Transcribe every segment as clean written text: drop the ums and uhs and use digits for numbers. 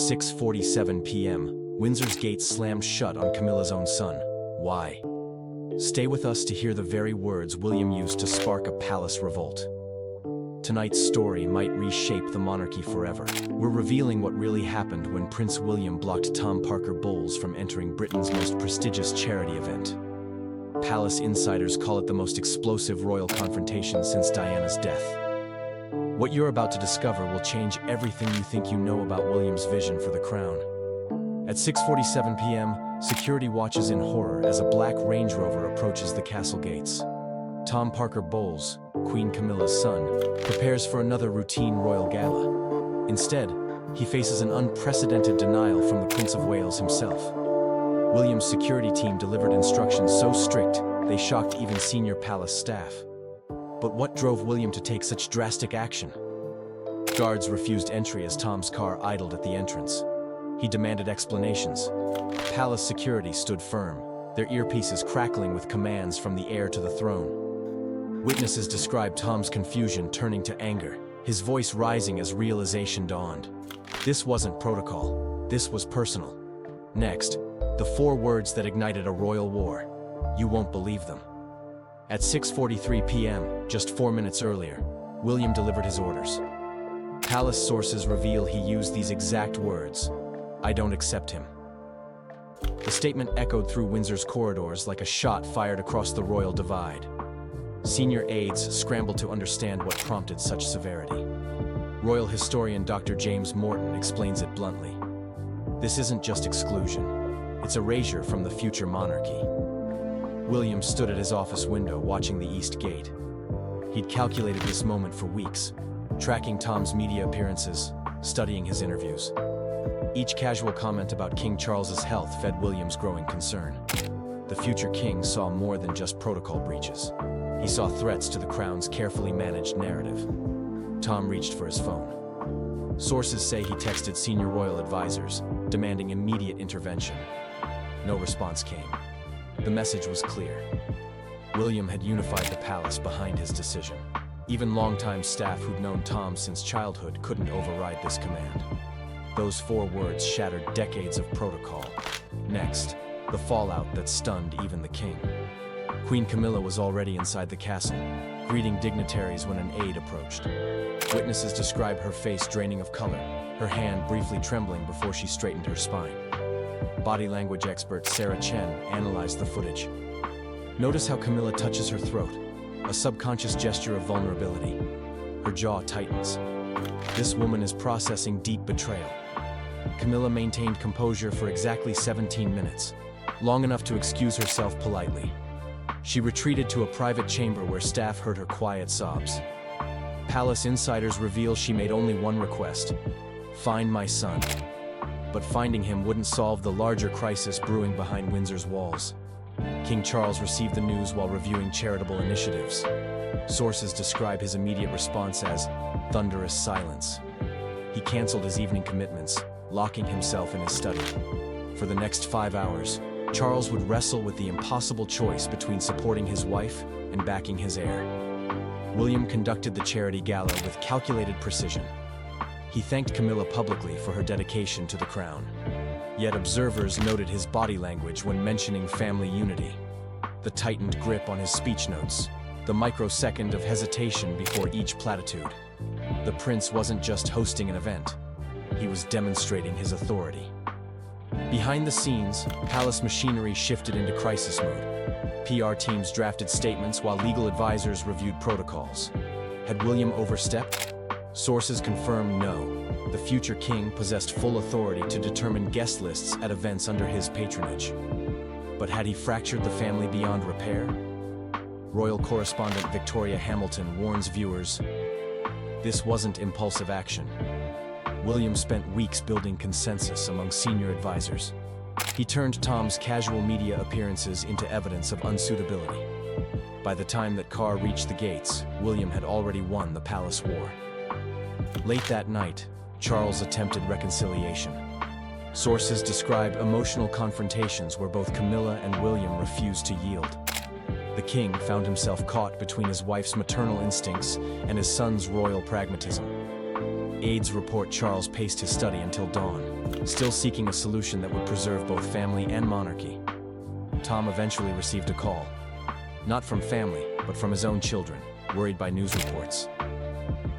6:47 p.m., Windsor's gates slammed shut on Camilla's own son. Why? Stay with us to hear the very words William used to spark a palace revolt. Tonight's story might reshape the monarchy forever. We're revealing what really happened when Prince William blocked Tom Parker Bowles from entering Britain's most prestigious charity event. Palace insiders call it the most explosive royal confrontation since Diana's death. What you're about to discover will change everything you think you know about William's vision for the crown. At 6:47 p.m., security watches in horror as a black Range Rover approaches the castle gates. Tom Parker Bowles, Queen Camilla's son, prepares for another routine royal gala. Instead, he faces an unprecedented denial from the Prince of Wales himself. William's security team delivered instructions so strict, they shocked even senior palace staff. But what drove William to take such drastic action? Guards refused entry as Tom's car idled at the entrance. He demanded explanations. Palace security stood firm, their earpieces crackling with commands from the heir to the throne. Witnesses described Tom's confusion turning to anger, his voice rising as realization dawned. This wasn't protocol, this was personal. Next, the four words that ignited a royal war. You won't believe them. At 6:43 p.m., just 4 minutes earlier, William delivered his orders. Palace sources reveal he used these exact words: "I don't accept him." The statement echoed through Windsor's corridors like a shot fired across the royal divide. Senior aides scrambled to understand what prompted such severity. Royal historian Dr. James Morton explains it bluntly. This isn't just exclusion, it's erasure from the future monarchy. William stood at his office window watching the East Gate. He'd calculated this moment for weeks, tracking Tom's media appearances, studying his interviews. Each casual comment about King Charles's health fed William's growing concern. The future king saw more than just protocol breaches. He saw threats to the crown's carefully managed narrative. Tom reached for his phone. Sources say he texted senior royal advisors, demanding immediate intervention. No response came. The message was clear. William had unified the palace behind his decision. Even longtime staff who'd known Tom since childhood couldn't override this command. Those four words shattered decades of protocol. Next, the fallout that stunned even the king. Queen Camilla was already inside the castle, greeting dignitaries when an aide approached. Witnesses describe her face draining of color, her hand briefly trembling before she straightened her spine. Body language expert Sarah Chen analyzed the footage. Notice how Camilla touches her throat, a subconscious gesture of vulnerability. Her jaw tightens. This woman is processing deep betrayal. Camilla maintained composure for exactly 17 minutes, long enough to excuse herself politely. She retreated to a private chamber where staff heard her quiet sobs. Palace insiders reveal she made only one request: find my son. But finding him wouldn't solve the larger crisis brewing behind Windsor's walls. King Charles received the news while reviewing charitable initiatives. Sources describe his immediate response as thunderous silence. He canceled his evening commitments, locking himself in his study. For the next 5 hours, Charles would wrestle with the impossible choice between supporting his wife and backing his heir. William conducted the charity gala with calculated precision. He thanked Camilla publicly for her dedication to the crown. Yet observers noted his body language when mentioning family unity. The tightened grip on his speech notes, the microsecond of hesitation before each platitude. The prince wasn't just hosting an event, he was demonstrating his authority. Behind the scenes, palace machinery shifted into crisis mode. PR teams drafted statements while legal advisors reviewed protocols. Had William overstepped? Sources confirm no. The future king possessed full authority to determine guest lists at events under his patronage. But had he fractured the family beyond repair? Royal correspondent Victoria Hamilton warns viewers, this wasn't impulsive action. William spent weeks building consensus among senior advisors. He turned Tom's casual media appearances into evidence of unsuitability. By the time that Carr reached the gates, William had already won the palace war. Late that night, Charles attempted reconciliation. Sources describe emotional confrontations where both Camilla and William refused to yield. The king found himself caught between his wife's maternal instincts and his son's royal pragmatism. Aides report Charles paced his study until dawn, still seeking a solution that would preserve both family and monarchy. Tom eventually received a call. Not from family, but from his own children, worried by news reports.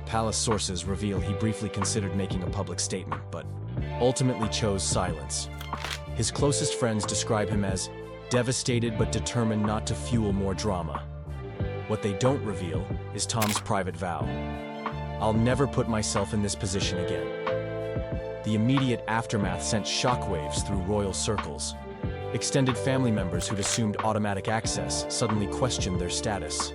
Palace sources reveal he briefly considered making a public statement, but ultimately chose silence. His closest friends describe him as devastated but determined not to fuel more drama. What they don't reveal is Tom's private vow. I'll never put myself in this position again. The immediate aftermath sent shockwaves through royal circles. Extended family members who'd assumed automatic access suddenly questioned their status.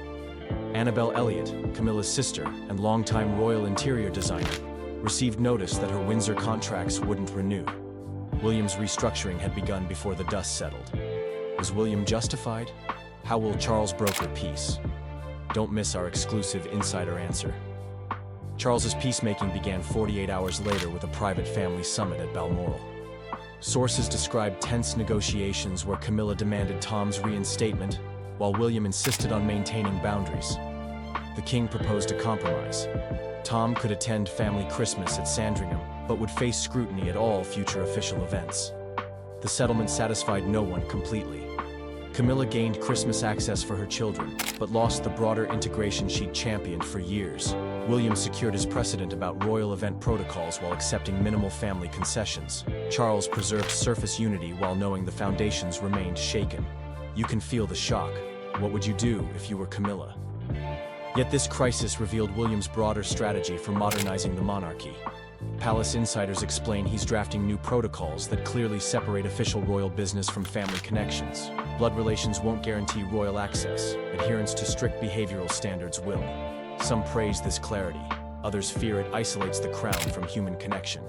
Annabelle Elliot, Camilla's sister and longtime royal interior designer, received notice that her Windsor contracts wouldn't renew. William's restructuring had begun before the dust settled. Was William justified? How will Charles broker peace? Don't miss our exclusive insider answer. Charles's peacemaking began 48 hours later with a private family summit at Balmoral. Sources described tense negotiations where Camilla demanded Tom's reinstatement, while William insisted on maintaining boundaries. The king proposed a compromise. Tom could attend family Christmas at Sandringham, but would face scrutiny at all future official events. The settlement satisfied no one completely. Camilla gained Christmas access for her children, but lost the broader integration she'd championed for years. William secured his precedent about royal event protocols while accepting minimal family concessions. Charles preserved surface unity while knowing the foundations remained shaken. You can feel the shock. What would you do if you were Camilla? Yet this crisis revealed William's broader strategy for modernizing the monarchy. Palace insiders explain he's drafting new protocols that clearly separate official royal business from family connections. Blood relations won't guarantee royal access. Adherence to strict behavioral standards will. Some praise this clarity. Others fear it isolates the crown from human connection.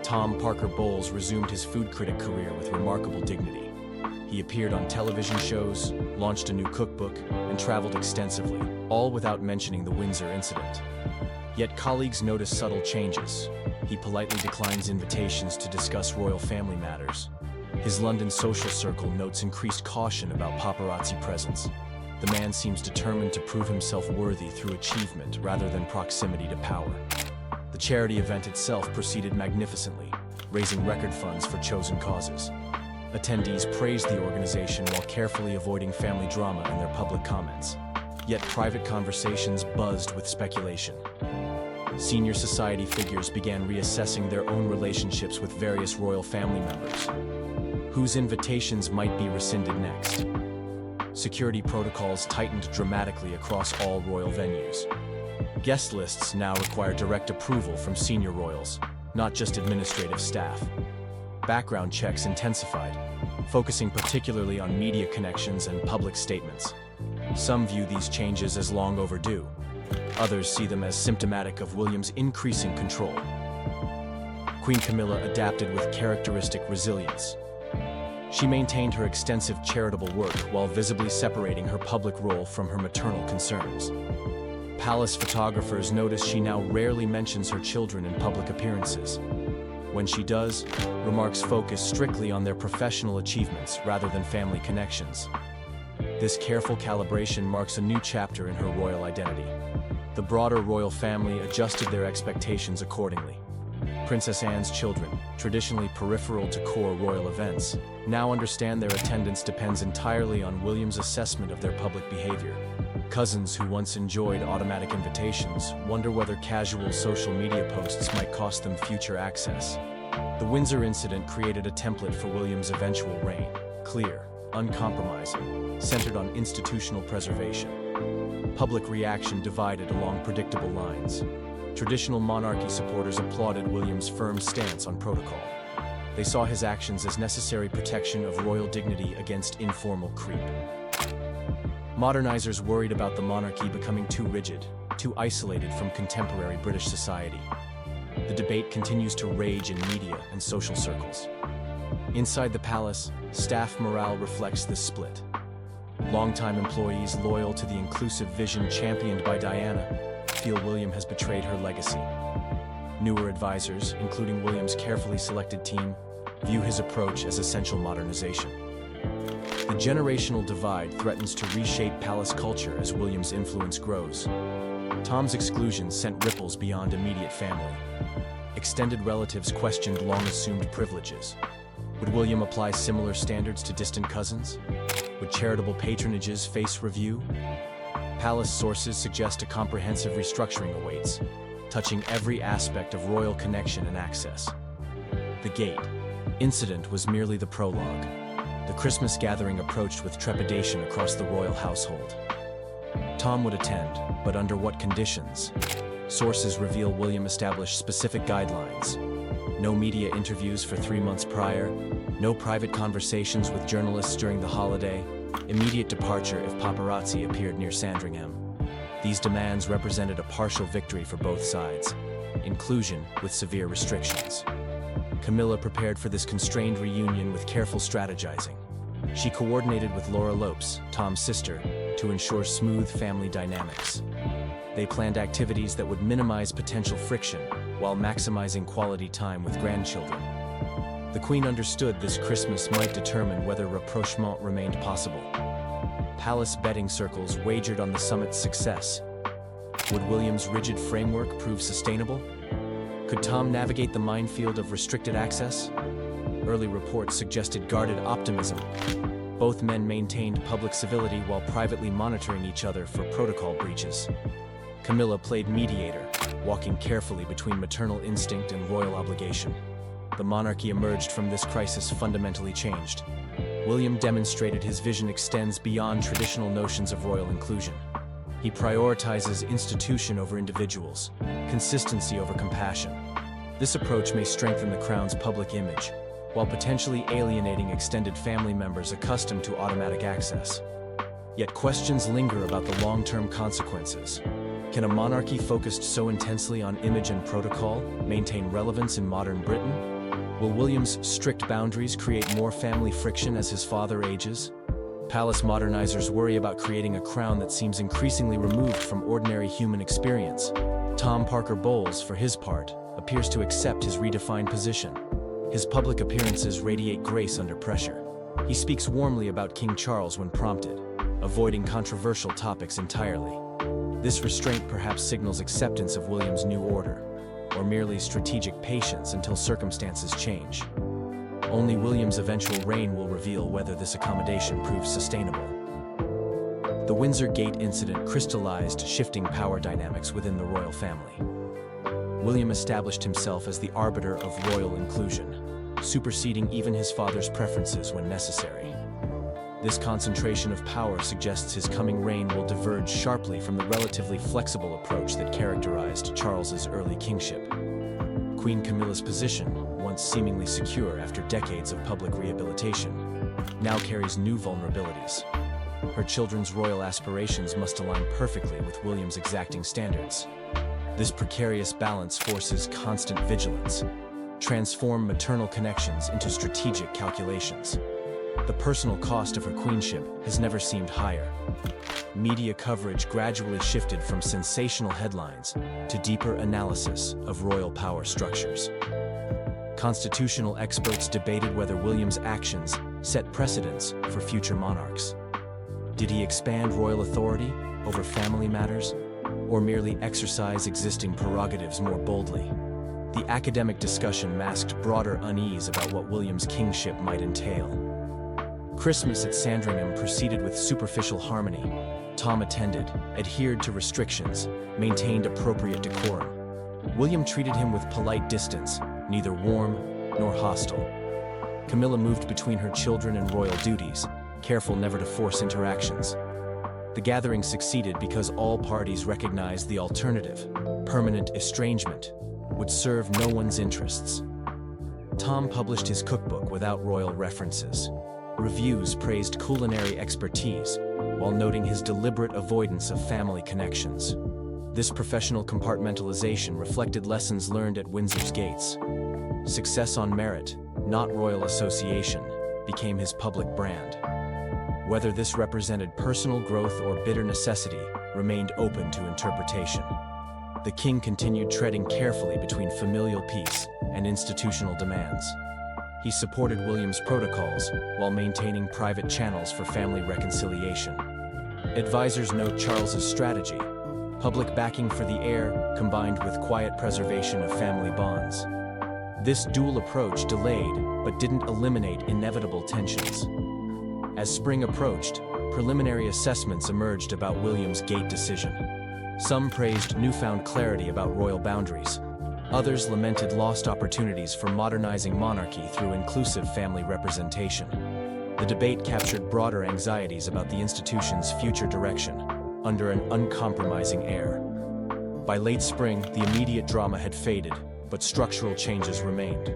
Tom Parker Bowles resumed his food critic career with remarkable dignity. He appeared on television shows, launched a new cookbook, and traveled extensively, all without mentioning the Windsor incident. Yet colleagues notice subtle changes. He politely declines invitations to discuss royal family matters. His London social circle notes increased caution about paparazzi presence. The man seems determined to prove himself worthy through achievement rather than proximity to power. The charity event itself proceeded magnificently, raising record funds for chosen causes. Attendees praised the organization while carefully avoiding family drama in their public comments. Yet private conversations buzzed with speculation. Senior society figures began reassessing their own relationships with various royal family members. Whose invitations might be rescinded next? Security protocols tightened dramatically across all royal venues. Guest lists now require direct approval from senior royals, not just administrative staff. Background checks intensified, focusing particularly on media connections and public statements. Some view these changes as long overdue. Others see them as symptomatic of William's increasing control. Queen Camilla adapted with characteristic resilience. She maintained her extensive charitable work while visibly separating her public role from her maternal concerns. Palace photographers notice she now rarely mentions her children in public appearances. When she does, remarks focus strictly on their professional achievements rather than family connections. This careful calibration marks a new chapter in her royal identity. The broader royal family adjusted their expectations accordingly. Princess Anne's children, traditionally peripheral to core royal events, now understand their attendance depends entirely on William's assessment of their public behavior. Cousins who once enjoyed automatic invitations wonder whether casual social media posts might cost them future access. The Windsor incident created a template for William's eventual reign: clear, uncompromising, centered on institutional preservation. Public reaction divided along predictable lines. Traditional monarchy supporters applauded William's firm stance on protocol. They saw his actions as necessary protection of royal dignity against informal creep. Modernizers worried about the monarchy becoming too rigid, too isolated from contemporary British society. The debate continues to rage in media and social circles. Inside the palace, staff morale reflects this split. Longtime employees loyal to the inclusive vision championed by Diana feel William has betrayed her legacy. Newer advisors, including William's carefully selected team, view his approach as essential modernization. The generational divide threatens to reshape palace culture as William's influence grows. Tom's exclusion sent ripples beyond immediate family. Extended relatives questioned long-assumed privileges. Would William apply similar standards to distant cousins? Would charitable patronages face review? Palace sources suggest a comprehensive restructuring awaits, touching every aspect of royal connection and access. The gate incident was merely the prologue. The Christmas gathering approached with trepidation across the royal household. Tom would attend, but under what conditions? Sources reveal William established specific guidelines. No media interviews for 3 months prior, no private conversations with journalists during the holiday, immediate departure if paparazzi appeared near Sandringham. These demands represented a partial victory for both sides, inclusion with severe restrictions. Camilla prepared for this constrained reunion with careful strategizing. She coordinated with Laura Lopes, Tom's sister, to ensure smooth family dynamics. They planned activities that would minimize potential friction while maximizing quality time with grandchildren. The Queen understood this Christmas might determine whether rapprochement remained possible. Palace betting circles wagered on the summit's success. Would William's rigid framework prove sustainable? Could Tom navigate the minefield of restricted access? Early reports suggested guarded optimism. Both men maintained public civility while privately monitoring each other for protocol breaches. Camilla played mediator, walking carefully between maternal instinct and royal obligation. The monarchy emerged from this crisis fundamentally changed. William demonstrated his vision extends beyond traditional notions of royal inclusion. He prioritizes institution over individuals, consistency over compassion. This approach may strengthen the crown's public image, while potentially alienating extended family members accustomed to automatic access. Yet questions linger about the long-term consequences. Can a monarchy focused so intensely on image and protocol maintain relevance in modern Britain? Will William's strict boundaries create more family friction as his father ages? Palace modernizers worry about creating a crown that seems increasingly removed from ordinary human experience. Tom Parker Bowles, for his part, appears to accept his redefined position. His public appearances radiate grace under pressure. He speaks warmly about King Charles when prompted, avoiding controversial topics entirely. This restraint perhaps signals acceptance of William's new order, or merely strategic patience until circumstances change. Only William's eventual reign will reveal whether this accommodation proves sustainable. The Windsor Gate incident crystallized shifting power dynamics within the royal family. William established himself as the arbiter of royal inclusion, superseding even his father's preferences when necessary. This concentration of power suggests his coming reign will diverge sharply from the relatively flexible approach that characterized Charles's early kingship. Queen Camilla's position, once seemingly secure after decades of public rehabilitation, now carries new vulnerabilities. Her children's royal aspirations must align perfectly with William's exacting standards. This precarious balance forces constant vigilance, transform maternal connections into strategic calculations. The personal cost of her queenship has never seemed higher. Media coverage gradually shifted from sensational headlines to deeper analysis of royal power structures. Constitutional experts debated whether William's actions set precedents for future monarchs. Did he expand royal authority over family matters, or merely exercise existing prerogatives more boldly? The academic discussion masked broader unease about what William's kingship might entail. Christmas at Sandringham proceeded with superficial harmony. Tom attended, adhered to restrictions, maintained appropriate decorum. William treated him with polite distance, neither warm nor hostile. Camilla moved between her children and royal duties, careful never to force interactions. The gathering succeeded because all parties recognized the alternative, permanent estrangement, would serve no one's interests. Tom published his cookbook without royal references. Reviews praised culinary expertise, while noting his deliberate avoidance of family connections. This professional compartmentalization reflected lessons learned at Windsor's gates. Success on merit, not royal association, became his public brand. Whether this represented personal growth or bitter necessity remained open to interpretation. The king continued treading carefully between familial peace and institutional demands. He supported William's protocols while maintaining private channels for family reconciliation. Advisors note Charles's strategy, Public backing for the heir combined with quiet preservation of family bonds. This dual approach delayed but didn't eliminate inevitable tensions. As spring approached, preliminary assessments emerged about William's gate decision. Some praised newfound clarity about royal boundaries. Others lamented lost opportunities for modernizing monarchy through inclusive family representation. The debate captured broader anxieties about the institution's future direction, under an uncompromising heir. By late spring, the immediate drama had faded, but structural changes remained.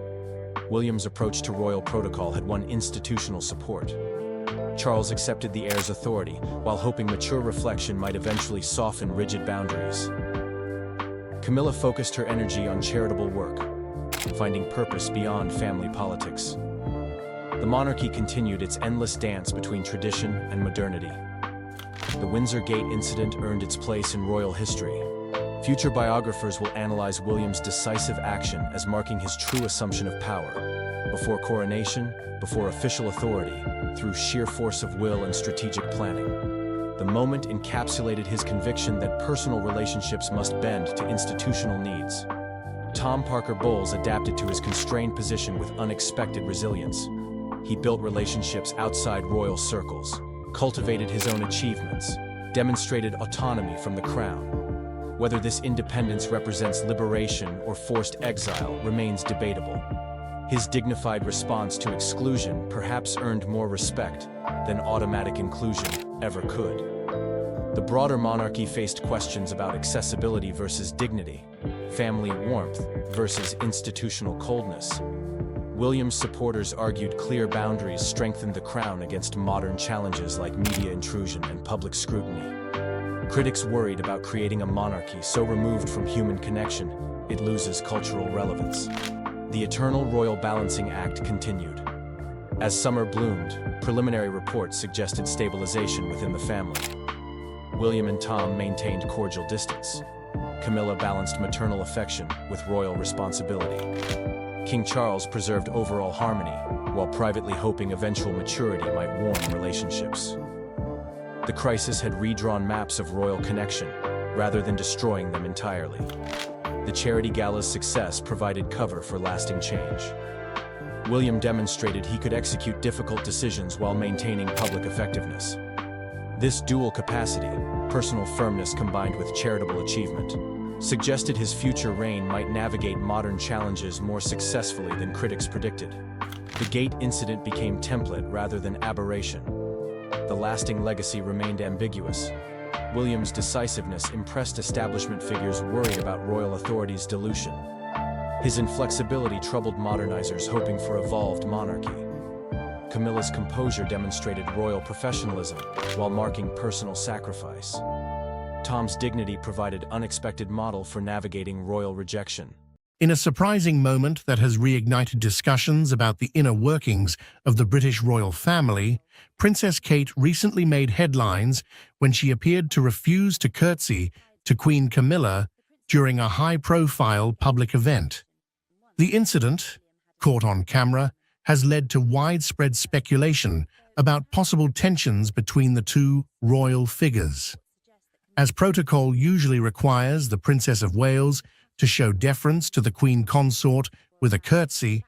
William's approach to royal protocol had won institutional support. Charles accepted the heir's authority, while hoping mature reflection might eventually soften rigid boundaries. Camilla focused her energy on charitable work, finding purpose beyond family politics. The monarchy continued its endless dance between tradition and modernity. The Windsor Gate incident earned its place in royal history. Future biographers will analyze William's decisive action as marking his true assumption of power, before coronation, before official authority, through sheer force of will and strategic planning. The moment encapsulated his conviction that personal relationships must bend to institutional needs. Tom Parker Bowles adapted to his constrained position with unexpected resilience. He built relationships outside royal circles, cultivated his own achievements, demonstrated autonomy from the crown. Whether this independence represents liberation or forced exile remains debatable. His dignified response to exclusion perhaps earned more respect than automatic inclusion ever could. The broader monarchy faced questions about accessibility versus dignity, family warmth versus institutional coldness. William's supporters argued clear boundaries strengthened the crown against modern challenges like media intrusion and public scrutiny. Critics worried about creating a monarchy so removed from human connection, it loses cultural relevance. The eternal royal balancing act continued. As summer bloomed, preliminary reports suggested stabilization within the family. William and Tom maintained cordial distance. Camilla balanced maternal affection with royal responsibility. King Charles preserved overall harmony, while privately hoping eventual maturity might warm relationships. The crisis had redrawn maps of royal connection, rather than destroying them entirely. The charity gala's success provided cover for lasting change. William demonstrated he could execute difficult decisions while maintaining public effectiveness. This dual capacity, personal firmness combined with charitable achievement, suggested his future reign might navigate modern challenges more successfully than critics predicted. The Gate incident became template rather than aberration. The lasting legacy remained ambiguous. William's decisiveness impressed establishment figures worried about royal authority's dilution. His inflexibility troubled modernizers hoping for evolved monarchy. Camilla's composure demonstrated royal professionalism while marking personal sacrifice. Tom's dignity provided unexpected model for navigating royal rejection. In a surprising moment that has reignited discussions about the inner workings of the British royal family, Princess Kate recently made headlines when she appeared to refuse to curtsy to Queen Camilla during a high-profile public event. The incident, caught on camera, has led to widespread speculation about possible tensions between the two royal figures. As protocol usually requires the Princess of Wales to show deference to the Queen Consort with a curtsy,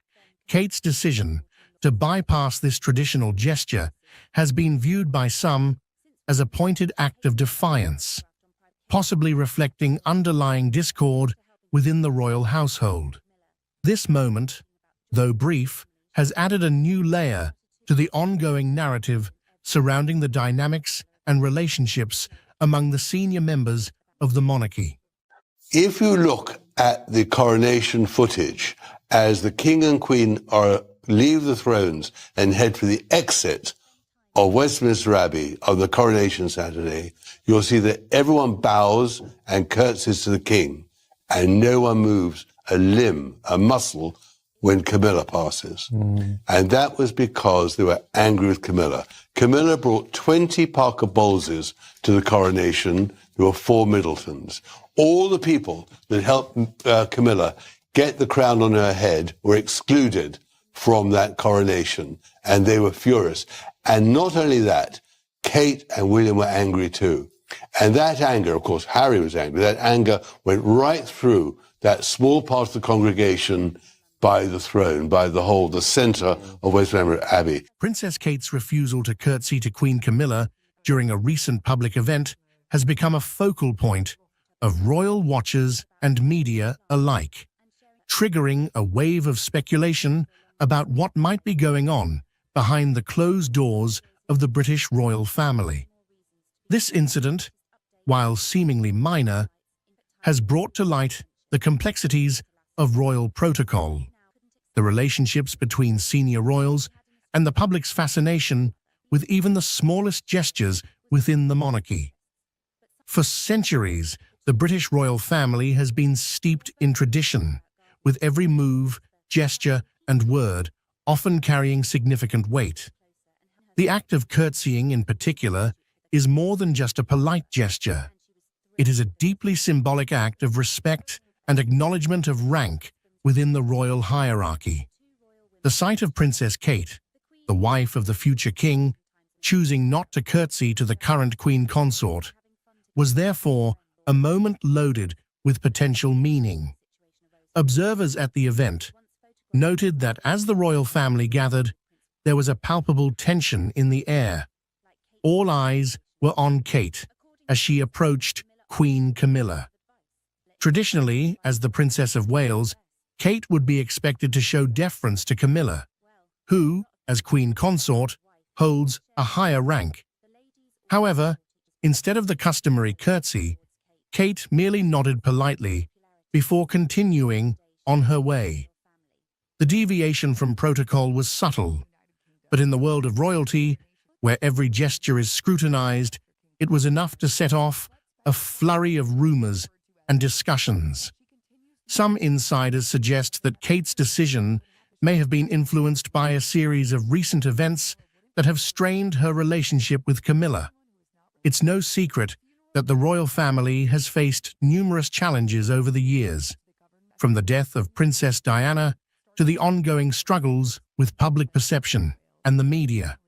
Kate's decision to bypass this traditional gesture has been viewed by some as a pointed act of defiance, possibly reflecting underlying discord within the royal household. This moment, though brief, has added a new layer to the ongoing narrative surrounding the dynamics and relationships among the senior members of the monarchy. If you look at the coronation footage as the king and queen leave the thrones and head for the exit of Westminster Abbey on the coronation Saturday, you'll see that everyone bows and curtsies to the king, and no one moves a limb, a muscle, when Camilla passes. And that was because they were angry with Camilla. Camilla brought 20 Parker Bowleses to the coronation. There were 4 Middletons. All the people that helped Camilla get the crown on her head were excluded from that coronation, and they were furious. And not only that, Kate and William were angry too. And that anger, of course, Harry was angry, that anger went right through that small part of the congregation by the throne, by the centre of Westminster Abbey. Princess Kate's refusal to curtsy to Queen Camilla during a recent public event has become a focal point of royal watchers and media alike, triggering a wave of speculation about what might be going on behind the closed doors of the British royal family. This incident, while seemingly minor, has brought to light the complexities of royal protocol, the relationships between senior royals, and the public's fascination with even the smallest gestures within the monarchy. For centuries, the British royal family has been steeped in tradition, with every move, gesture, and word often carrying significant weight. The act of curtsying, in particular, is more than just a polite gesture. It is a deeply symbolic act of respect and acknowledgement of rank within the royal hierarchy. The sight of Princess Kate, the wife of the future king, choosing not to curtsy to the current queen consort, was therefore a moment loaded with potential meaning. Observers at the event noted that as the royal family gathered, there was a palpable tension in the air. All eyes were on Kate as she approached Queen Camilla. Traditionally, as the Princess of Wales, Kate would be expected to show deference to Camilla, who, as queen consort, holds a higher rank. However, instead of the customary curtsy, Kate merely nodded politely before continuing on her way. The deviation from protocol was subtle, but in the world of royalty, where every gesture is scrutinized, it was enough to set off a flurry of rumors and discussions. Some insiders suggest that Kate's decision may have been influenced by a series of recent events that have strained her relationship with Camilla. It's no secret that the royal family has faced numerous challenges over the years, from the death of Princess Diana to the ongoing struggles with public perception and the media.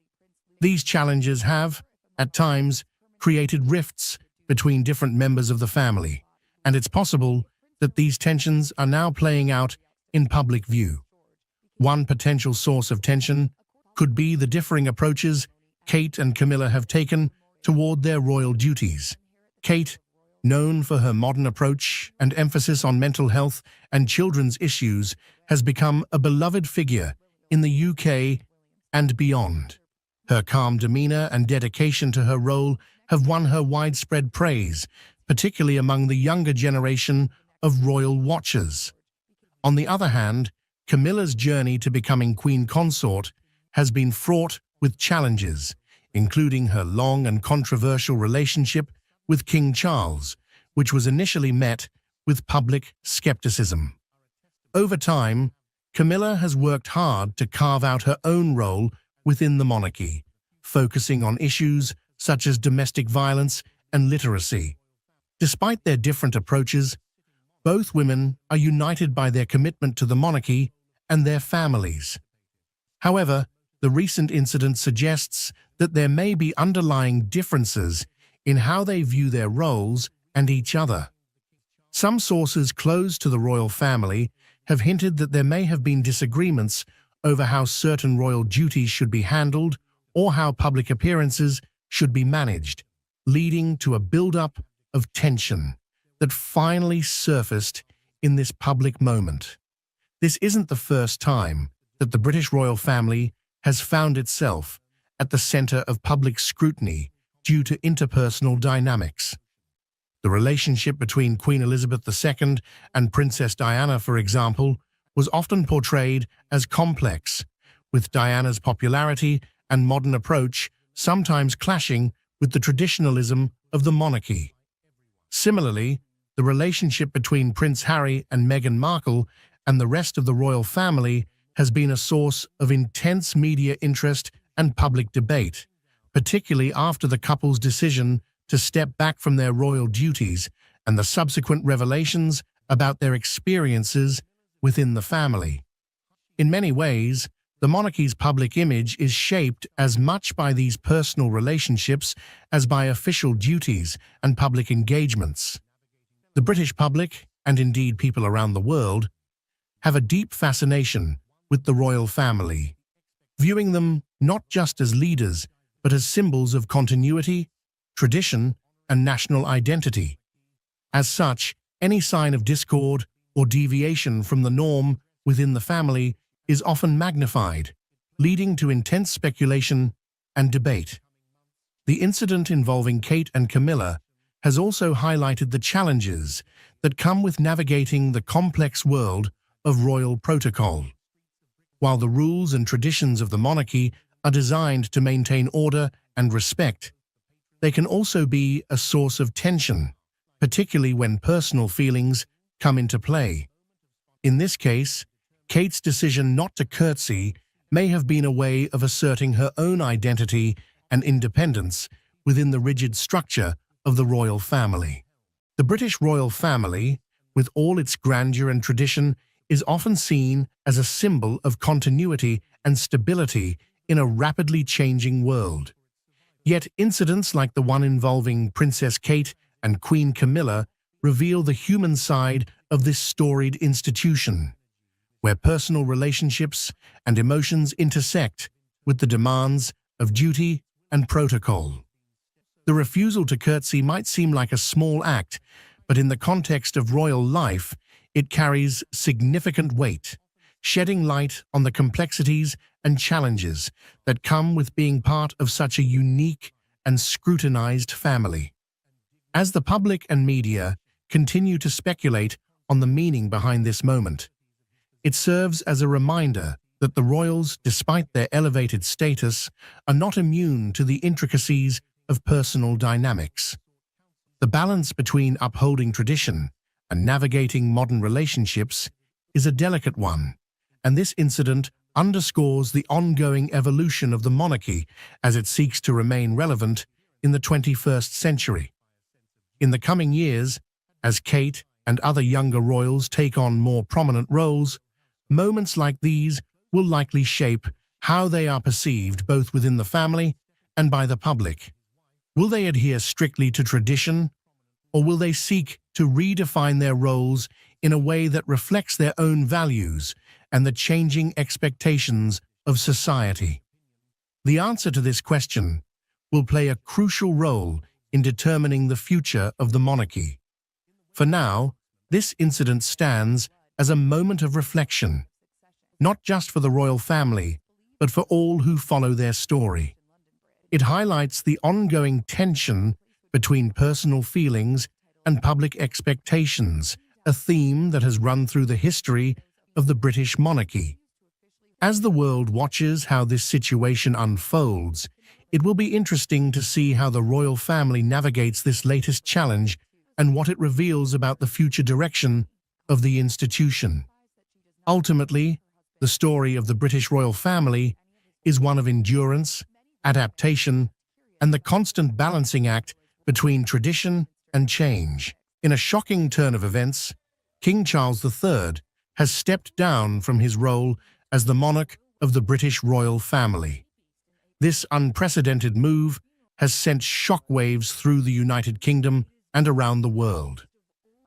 These challenges have, at times, created rifts between different members of the family, and it's possible that these tensions are now playing out in public view. One potential source of tension could be the differing approaches Kate and Camilla have taken toward their royal duties. Kate, known for her modern approach and emphasis on mental health and children's issues, has become a beloved figure in the UK and beyond. Her calm demeanor and dedication to her role have won her widespread praise, particularly among the younger generation of royal watchers. On the other hand, Camilla's journey to becoming queen consort has been fraught with challenges, including her long and controversial relationship with King Charles, which was initially met with public skepticism. Over time, Camilla has worked hard to carve out her own role within the monarchy, focusing on issues such as domestic violence and literacy. Despite their different approaches, both women are united by their commitment to the monarchy and their families. However, the recent incident suggests that there may be underlying differences in how they view their roles and each other. Some sources close to the royal family have hinted that there may have been disagreements over how certain royal duties should be handled or how public appearances should be managed, leading to a build-up of tension that finally surfaced in this public moment. This isn't the first time that the British royal family has found itself at the center of public scrutiny due to interpersonal dynamics. The relationship between Queen Elizabeth II and Princess Diana, for example, was often portrayed as complex, with Diana's popularity and modern approach sometimes clashing with the traditionalism of the monarchy. Similarly, the relationship between Prince Harry and Meghan Markle and the rest of the royal family has been a source of intense media interest and public debate, particularly after the couple's decision to step back from their royal duties and the subsequent revelations about their experiences within the family. In many ways, The monarchy's public image is shaped as much by these personal relationships as by official duties and public engagements. The British public, and indeed people around the world, have a deep fascination with the royal family, viewing them not just as leaders, but as symbols of continuity, tradition, and national identity. As such, any sign of discord or deviation from the norm within the family is often magnified, leading to intense speculation and debate. The incident involving Kate and Camilla has also highlighted the challenges that come with navigating the complex world of royal protocol. While the rules and traditions of the monarchy are designed to maintain order and respect, they can also be a source of tension, particularly when personal feelings come into play. In this case, Kate's decision not to curtsy may have been a way of asserting her own identity and independence within the rigid structure of the royal family. The British royal family, with all its grandeur and tradition, is often seen as a symbol of continuity and stability in a rapidly changing world. Yet incidents like the one involving Princess Kate and Queen Camilla reveal the human side of this storied institution, where personal relationships and emotions intersect with the demands of duty and protocol. The refusal to curtsy might seem like a small act, but in the context of royal life, it carries significant weight, shedding light on the complexities and challenges that come with being part of such a unique and scrutinized family. As the public and media continue to speculate on the meaning behind this moment, it serves as a reminder that the royals, despite their elevated status, are not immune to the intricacies of personal dynamics. The balance between upholding tradition and navigating modern relationships is a delicate one, and this incident underscores the ongoing evolution of the monarchy as it seeks to remain relevant in the 21st century. In the coming years, as Kate and other younger royals take on more prominent roles, moments like these will likely shape how they are perceived both within the family and by the public. Will they adhere strictly to tradition, or will they seek to redefine their roles in a way that reflects their own values and the changing expectations of society? The answer to this question will play a crucial role in determining the future of the monarchy. For now, this incident stands as a moment of reflection, not just for the royal family, but for all who follow their story. It highlights the ongoing tension between personal feelings and public expectations, a theme that has run through the history of the British monarchy. As the world watches how this situation unfolds, it will be interesting to see how the royal family navigates this latest challenge and what it reveals about the future direction of the institution. Ultimately, the story of the British royal family is one of endurance, adaptation, and the constant balancing act between tradition and change. In a shocking turn of events, King Charles III has stepped down from his role as the monarch of the British royal family. This unprecedented move has sent shockwaves through the United Kingdom and around the world.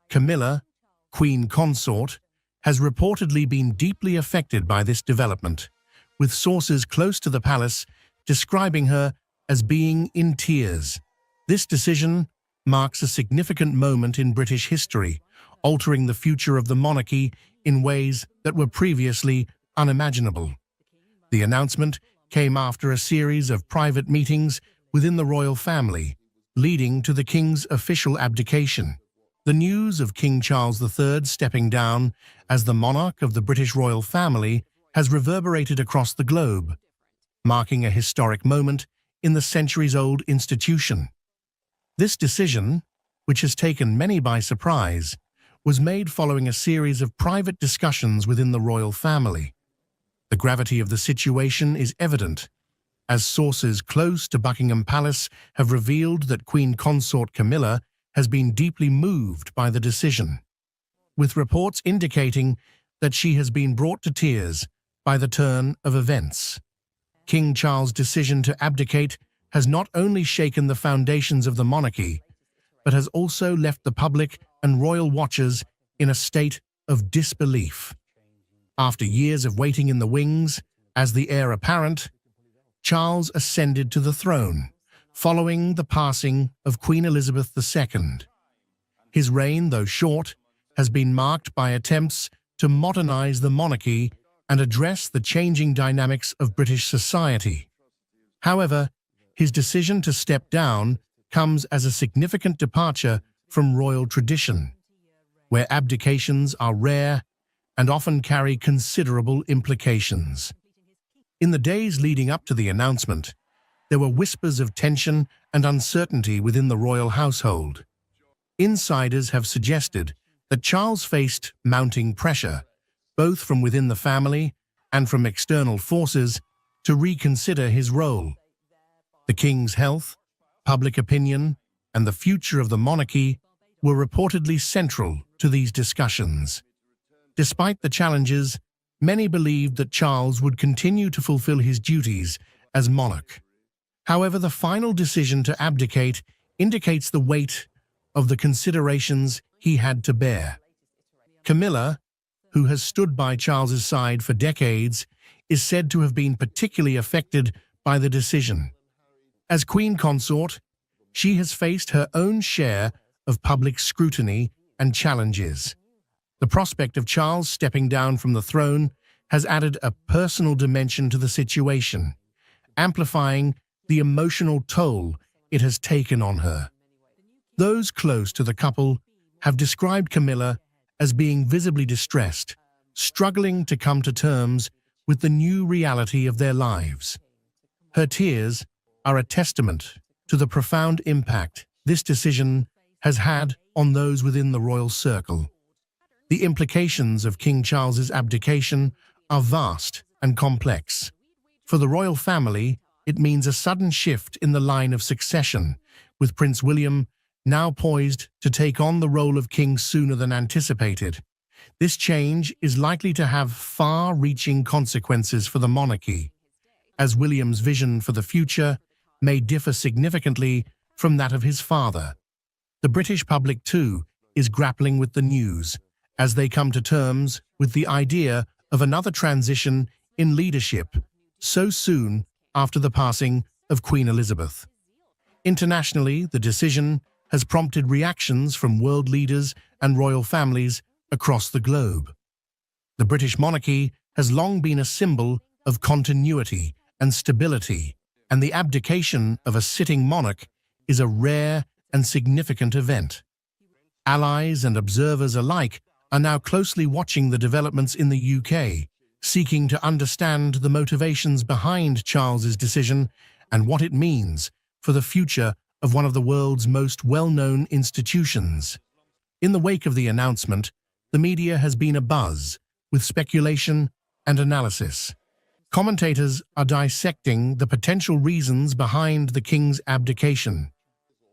Camilla, Queen Consort, has reportedly been deeply affected by this development, with sources close to the palace describing her as being in tears. This decision marks a significant moment in British history, altering the future of the monarchy in ways that were previously unimaginable. The announcement came after a series of private meetings within the royal family, leading to the king's official abdication. The news of King Charles III stepping down as the monarch of the British royal family has reverberated across the globe, marking a historic moment in the centuries-old institution. This decision, which has taken many by surprise, was made following a series of private discussions within the royal family. The gravity of the situation is evident, as sources close to Buckingham Palace have revealed that Queen Consort Camilla has been deeply moved by the decision, with reports indicating that she has been brought to tears by the turn of events. King Charles' decision to abdicate has not only shaken the foundations of the monarchy, but has also left the public and royal watchers in a state of disbelief. After years of waiting in the wings, as the heir apparent, Charles ascended to the throne, following the passing of Queen Elizabeth II. His reign, though short, has been marked by attempts to modernize the monarchy and address the changing dynamics of British society. However, his decision to step down comes as a significant departure from royal tradition, where abdications are rare and often carry considerable implications. In the days leading up to the announcement, there were whispers of tension and uncertainty within the royal household. Insiders have suggested that Charles faced mounting pressure, both from within the family and from external forces, to reconsider his role. The king's health, public opinion, and the future of the monarchy were reportedly central to these discussions. Despite the challenges, many believed that Charles would continue to fulfill his duties as monarch. However, the final decision to abdicate indicates the weight of the considerations he had to bear. Camilla, who has stood by Charles's side for decades, is said to have been particularly affected by the decision. As queen consort, she has faced her own share of public scrutiny and challenges. The prospect of Charles stepping down from the throne has added a personal dimension to the situation, amplifying the emotional toll it has taken on her. Those close to the couple have described Camilla as being visibly distressed, struggling to come to terms with the new reality of their lives. Her tears are a testament to the profound impact this decision has had on those within the royal circle. The implications of King Charles's abdication are vast and complex. For the royal family, it means a sudden shift in the line of succession, with Prince William now poised to take on the role of king sooner than anticipated. This change is likely to have far-reaching consequences for the monarchy, as William's vision for the future may differ significantly from that of his father. The British public, too, is grappling with the news, as they come to terms with the idea of another transition in leadership so soon after the passing of Queen Elizabeth. Internationally, the decision has prompted reactions from world leaders and royal families across the globe. The British monarchy has long been a symbol of continuity and stability, and the abdication of a sitting monarch is a rare and significant event. Allies and observers alike are now closely watching the developments in the UK, seeking to understand the motivations behind Charles's decision and what it means for the future of one of the world's most well-known institutions. In the wake of the announcement, the media has been abuzz with speculation and analysis. Commentators are dissecting the potential reasons behind the king's abdication,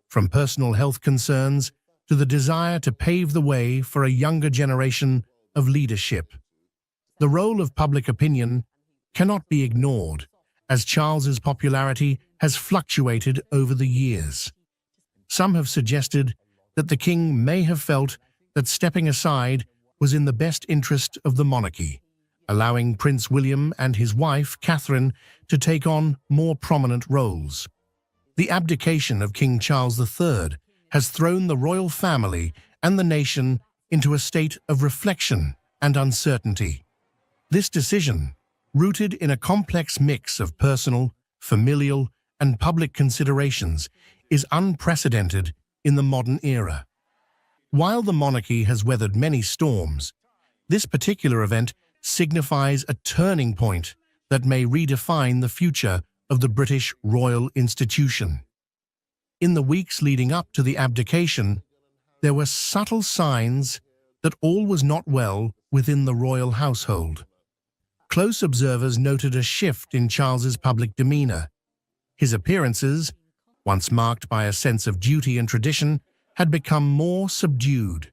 from personal health concerns to the desire to pave the way for a younger generation of leadership. The role of public opinion cannot be ignored, as Charles's popularity has fluctuated over the years. Some have suggested that the king may have felt that stepping aside was in the best interest of the monarchy, allowing Prince William and his wife, Catherine, to take on more prominent roles. The abdication of King Charles III has thrown the royal family and the nation into a state of reflection and uncertainty. This decision, rooted in a complex mix of personal, familial, and public considerations, is unprecedented in the modern era. While the monarchy has weathered many storms, this particular event signifies a turning point that may redefine the future of the British royal institution. In the weeks leading up to the abdication, there were subtle signs that all was not well within the royal household. Close observers noted a shift in Charles's public demeanor. His appearances, once marked by a sense of duty and tradition, had become more subdued.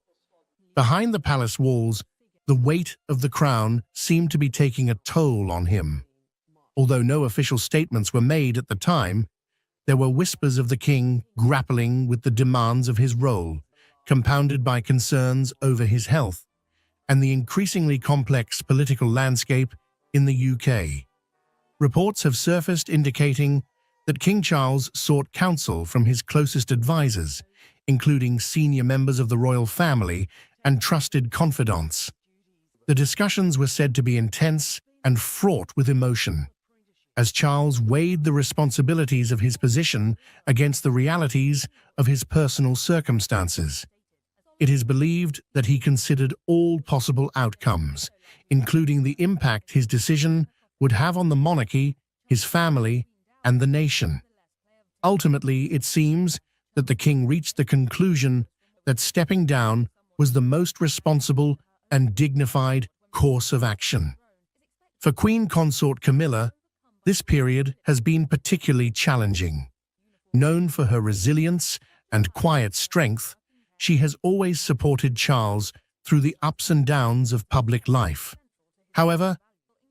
Behind the palace walls, The weight of the crown seemed to be taking a toll on him. Although no official statements were made at the time, there were whispers of the king grappling with the demands of his role, compounded by concerns over his health and the increasingly complex political landscape in the UK. Reports have surfaced indicating that King Charles sought counsel from his closest advisors, including senior members of the royal family and trusted confidants. The discussions were said to be intense and fraught with emotion, as Charles weighed the responsibilities of his position against the realities of his personal circumstances. It is believed that he considered all possible outcomes, including the impact his decision would have on the monarchy, his family, and the nation. Ultimately, it seems that the king reached the conclusion that stepping down was the most responsible and dignified course of action. For Queen Consort Camilla, this period has been particularly challenging. Known for her resilience and quiet strength, she has always supported Charles through the ups and downs of public life. However,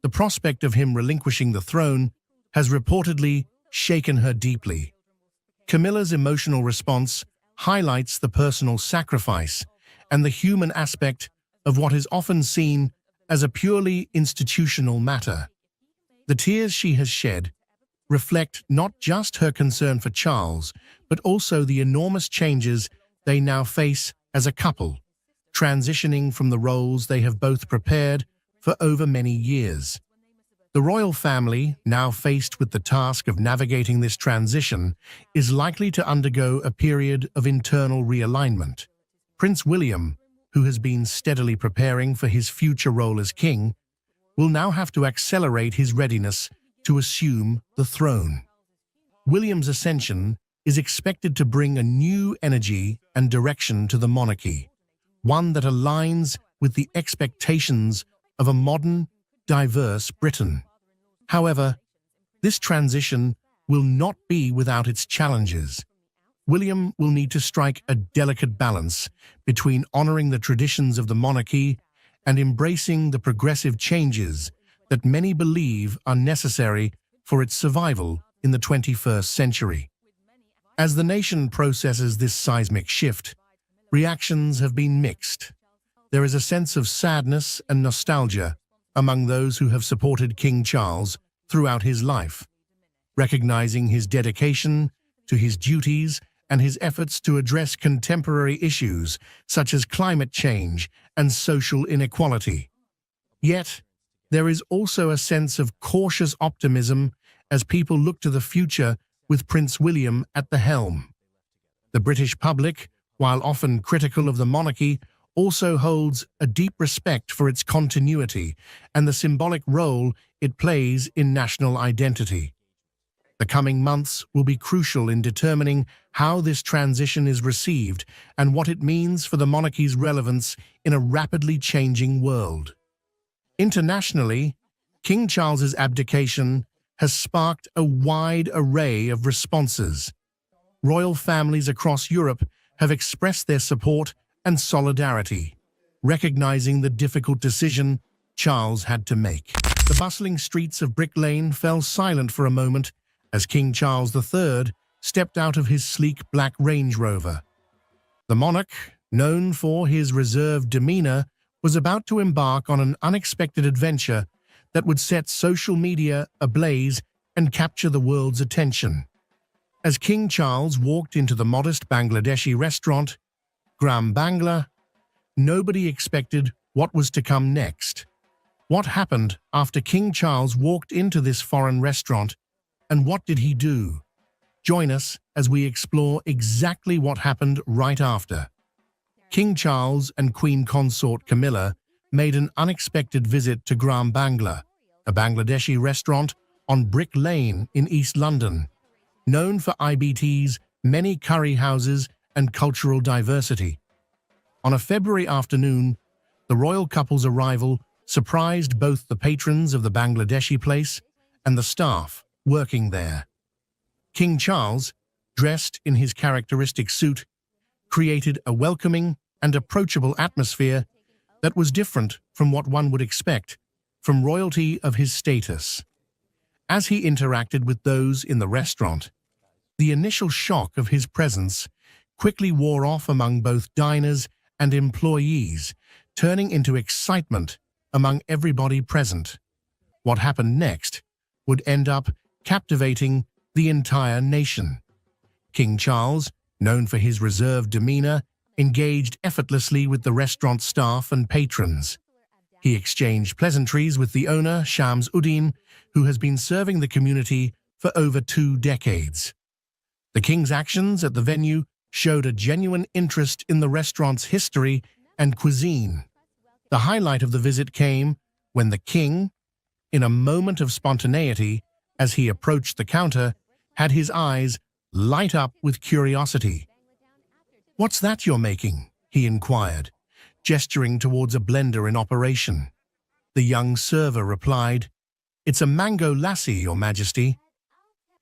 the prospect of him relinquishing the throne has reportedly shaken her deeply. Camilla's emotional response highlights the personal sacrifice and the human aspect of what is often seen as a purely institutional matter. The tears she has shed reflect not just her concern for Charles, but also the enormous changes they now face as a couple, transitioning from the roles they have both prepared for over many years. The royal family, now faced with the task of navigating this transition, is likely to undergo a period of internal realignment. Prince William, who has been steadily preparing for his future role as king, will now have to accelerate his readiness to assume the throne. William's ascension is expected to bring a new energy and direction to the monarchy, one that aligns with the expectations of a modern, diverse Britain. However, this transition will not be without its challenges. William will need to strike a delicate balance between honoring the traditions of the monarchy and embracing the progressive changes that many believe are necessary for its survival in the 21st century. As the nation processes this seismic shift, reactions have been mixed. There is a sense of sadness and nostalgia among those who have supported King Charles throughout his life, recognizing his dedication to his duties and his efforts to address contemporary issues such as climate change and social inequality. Yet, there is also a sense of cautious optimism as people look to the future with Prince William at the helm. The British public, while often critical of the monarchy, also holds a deep respect for its continuity and the symbolic role it plays in national identity. The coming months will be crucial in determining how this transition is received and what it means for the monarchy's relevance in a rapidly changing world. Internationally, King Charles's abdication has sparked a wide array of responses. Royal families across Europe have expressed their support and solidarity, recognizing the difficult decision Charles had to make. The bustling streets of Brick Lane fell silent for a moment as King Charles III stepped out of his sleek black Range Rover. The monarch, known for his reserved demeanor, was about to embark on an unexpected adventure that would set social media ablaze and capture the world's attention. As King Charles walked into the modest Bangladeshi restaurant, Gram Bangla, nobody expected what was to come next. What happened after King Charles walked into this foreign restaurant, and what did he do? Join us as we explore exactly what happened right after. King Charles and Queen Consort Camilla made an unexpected visit to Gram Bangla, a Bangladeshi restaurant on Brick Lane in East London, known for IBT's many curry houses and cultural diversity. On a February afternoon, the royal couple's arrival surprised both the patrons of the Bangladeshi place and the staff working there. King Charles, dressed in his characteristic suit, created a welcoming and approachable atmosphere that was different from what one would expect from royalty of his status. As he interacted with those in the restaurant, the initial shock of his presence quickly wore off among both diners and employees, turning into excitement among everybody present. What happened next would end up captivating the entire nation. King Charles, known for his reserved demeanor, engaged effortlessly with the restaurant staff and patrons. He exchanged pleasantries with the owner, Shams Uddin, who has been serving the community for over 2 decades. The king's actions at the venue showed a genuine interest in the restaurant's history and cuisine. The highlight of the visit came when the king, in a moment of spontaneity, as he approached the counter, had his eyes light up with curiosity. "What's that you're making?" he inquired, gesturing towards a blender in operation. The young server replied, "It's a mango lassi, Your Majesty."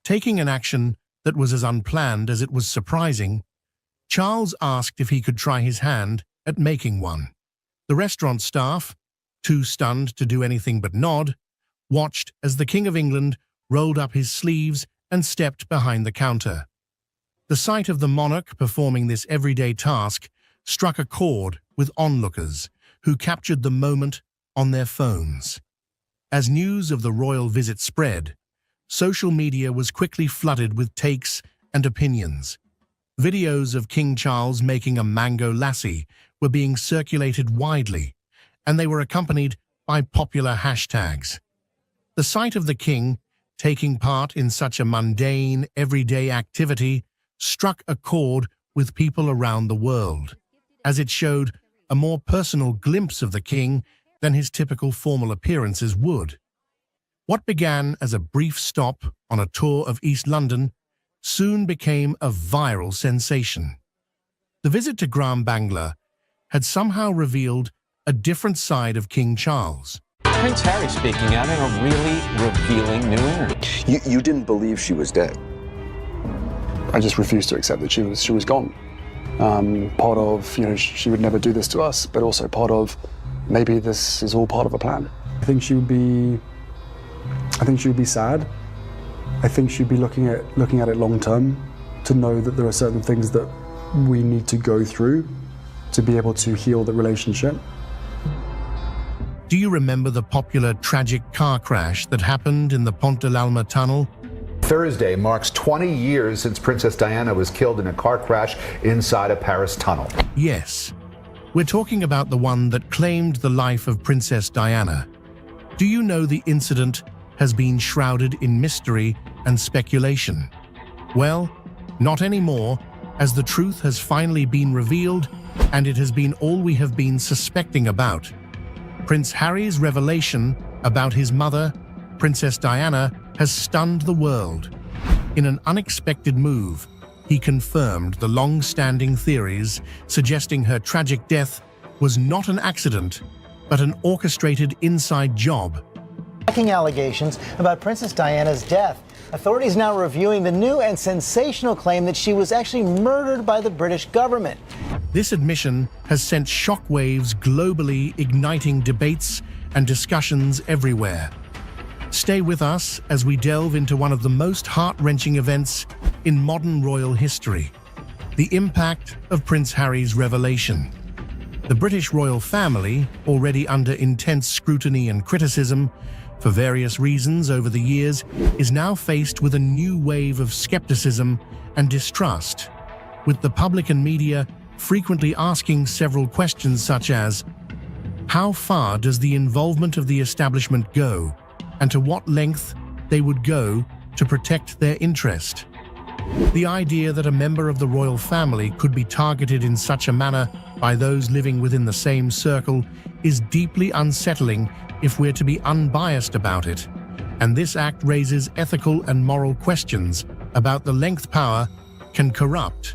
Taking an action that was as unplanned as it was surprising, Charles asked if he could try his hand at making one. The restaurant staff, too stunned to do anything but nod, watched as the King of England rolled up his sleeves and stepped behind the counter. The sight of the monarch performing this everyday task struck a chord with onlookers, who captured the moment on their phones. As news of the royal visit spread, social media was quickly flooded with takes and opinions. Videos of King Charles making a mango lassi were being circulated widely, and they were accompanied by popular hashtags. The sight of the king taking part in such a mundane, everyday activity struck a chord with people around the world, as it showed a more personal glimpse of the king than his typical formal appearances would. What began as a brief stop on a tour of East London soon became a viral sensation. The visit to Gram Bangla had somehow revealed a different side of King Charles. Prince Harry speaking out in a really revealing new interview. You didn't believe she was dead. I just refused to accept that she was gone. Part of, she would never do this to us, but also part of, maybe this is all part of a plan. I think she would be sad. I think she'd be looking at it long term, to know that there are certain things that we need to go through to be able to heal the relationship. Do you remember the popular tragic car crash that happened in the Pont de l'Alma tunnel? Thursday marks 20 years since Princess Diana was killed in a car crash inside a Paris tunnel. Yes, we're talking about the one that claimed the life of Princess Diana. Do you know the incident has been shrouded in mystery and speculation? Well, not anymore, as the truth has finally been revealed, and it has been all we have been suspecting about. Prince Harry's revelation about his mother, Princess Diana, has stunned the world. In an unexpected move, he confirmed the long-standing theories suggesting her tragic death was not an accident, but an orchestrated inside job. Shocking allegations about Princess Diana's death. Authorities now reviewing the new and sensational claim that she was actually murdered by the British government. This admission has sent shockwaves globally, igniting debates and discussions everywhere. Stay with us as we delve into one of the most heart-wrenching events in modern royal history: the impact of Prince Harry's revelation. The British royal family, already under intense scrutiny and criticism for various reasons over the years, is now faced with a new wave of skepticism and distrust, with the public and media frequently asking several questions such as, how far does the involvement of the establishment go, and to what length they would go to protect their interest? The idea that a member of the royal family could be targeted in such a manner by those living within the same circle is deeply unsettling if we're to be unbiased about it, and this act raises ethical and moral questions about the length power can corrupt.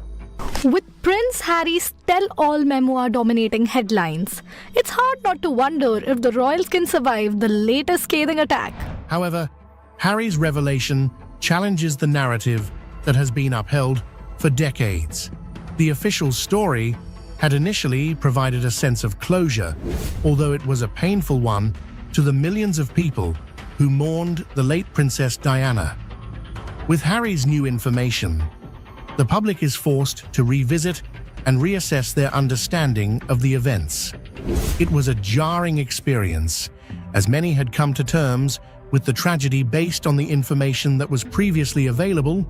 With Prince Harry's tell-all memoir dominating headlines, it's hard not to wonder if the royals can survive the latest scathing attack. However, Harry's revelation challenges the narrative that has been upheld for decades. The official story had initially provided a sense of closure, although it was a painful one to the millions of people who mourned the late Princess Diana. With Harry's new information, the public is forced to revisit and reassess their understanding of the events. It was a jarring experience, as many had come to terms with the tragedy based on the information that was previously available.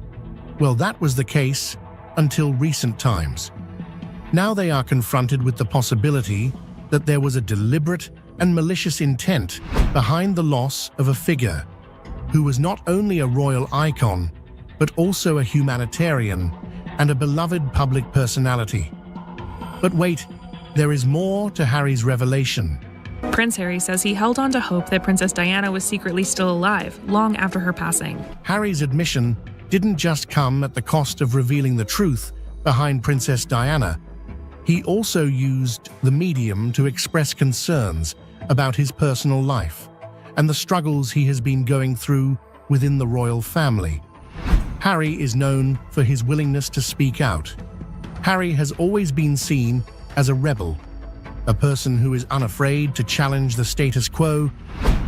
Well, that was the case until recent times. Now they are confronted with the possibility that there was a deliberate and malicious intent behind the loss of a figure who was not only a royal icon, but also a humanitarian and a beloved public personality. But wait, there is more to Harry's revelation. Prince Harry says he held on to hope that Princess Diana was secretly still alive, long after her passing. Harry's admission didn't just come at the cost of revealing the truth behind Princess Diana. He also used the medium to express concerns about his personal life and the struggles he has been going through within the royal family. Harry is known for his willingness to speak out. Harry has always been seen as a rebel, a person who is unafraid to challenge the status quo,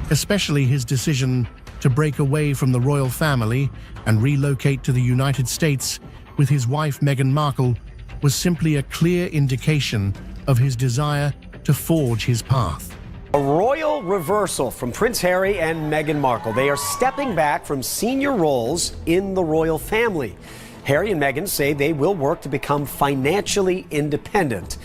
especially his decision to break away from the royal family and relocate to the United States with his wife Meghan Markle was simply a clear indication of his desire to forge his path. A royal reversal from Prince Harry and Meghan Markle. They are stepping back from senior roles in the royal family. Harry and Meghan say they will work to become financially independent.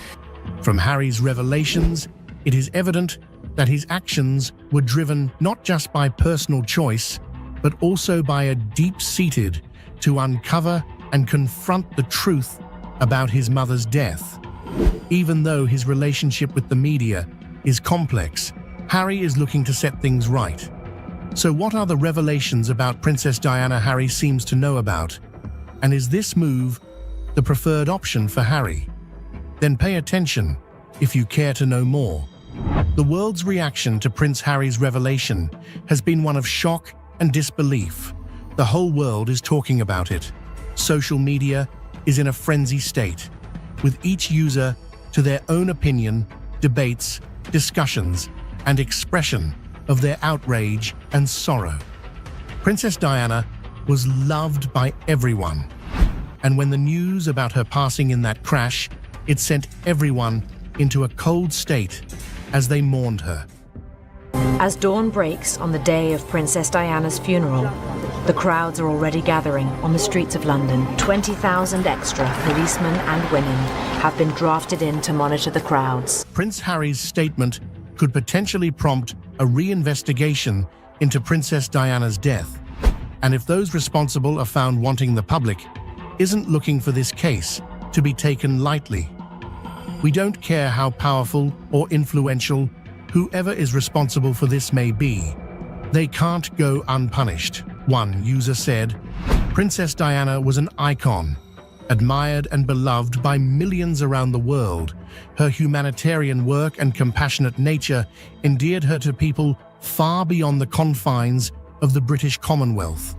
From Harry's revelations, it is evident that his actions were driven not just by personal choice, but also by a deep-seated to uncover and confront the truth about his mother's death. Even though his relationship with the media is complex, Harry is looking to set things right. So what are the revelations about Princess Diana Harry seems to know about? And is this move the preferred option for Harry? Then pay attention if you care to know more. The world's reaction to Prince Harry's revelation has been one of shock and disbelief. The whole world is talking about it. Social media is in a frenzy state, with each user to their own opinion, debates, discussions, and expression of their outrage and sorrow. Princess Diana was loved by everyone, and when the news about her passing in that crash, it sent everyone into a cold state as they mourned her. As dawn breaks on the day of Princess Diana's funeral, the crowds are already gathering on the streets of London. 20,000 extra policemen and women have been drafted in to monitor the crowds. Prince Harry's statement could potentially prompt a reinvestigation into Princess Diana's death, and if those responsible are found wanting, the public isn't looking for this case to be taken lightly. We don't care how powerful or influential whoever is responsible for this may be. They can't go unpunished. One user said, Princess Diana was an icon, admired and beloved by millions around the world. Her humanitarian work and compassionate nature endeared her to people far beyond the confines of the British Commonwealth.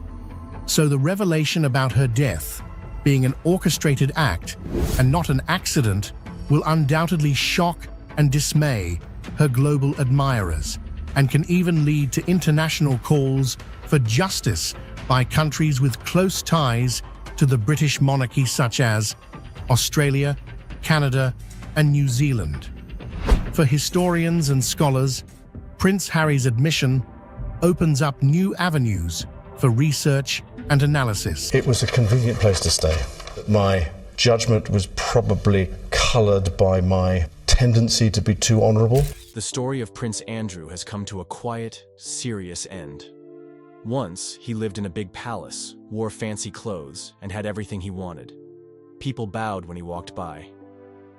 So the revelation about her death, being an orchestrated act and not an accident, will undoubtedly shock and dismay her global admirers, and can even lead to international calls for justice by countries with close ties to the British monarchy, such as Australia, Canada, and New Zealand. For historians and scholars, Prince Harry's admission opens up new avenues for research and analysis. It was a convenient place to stay. My judgment was probably coloured by my tendency to be too honourable. The story of Prince Andrew has come to a quiet, serious end. Once, he lived in a big palace, wore fancy clothes, and had everything he wanted. People bowed when he walked by.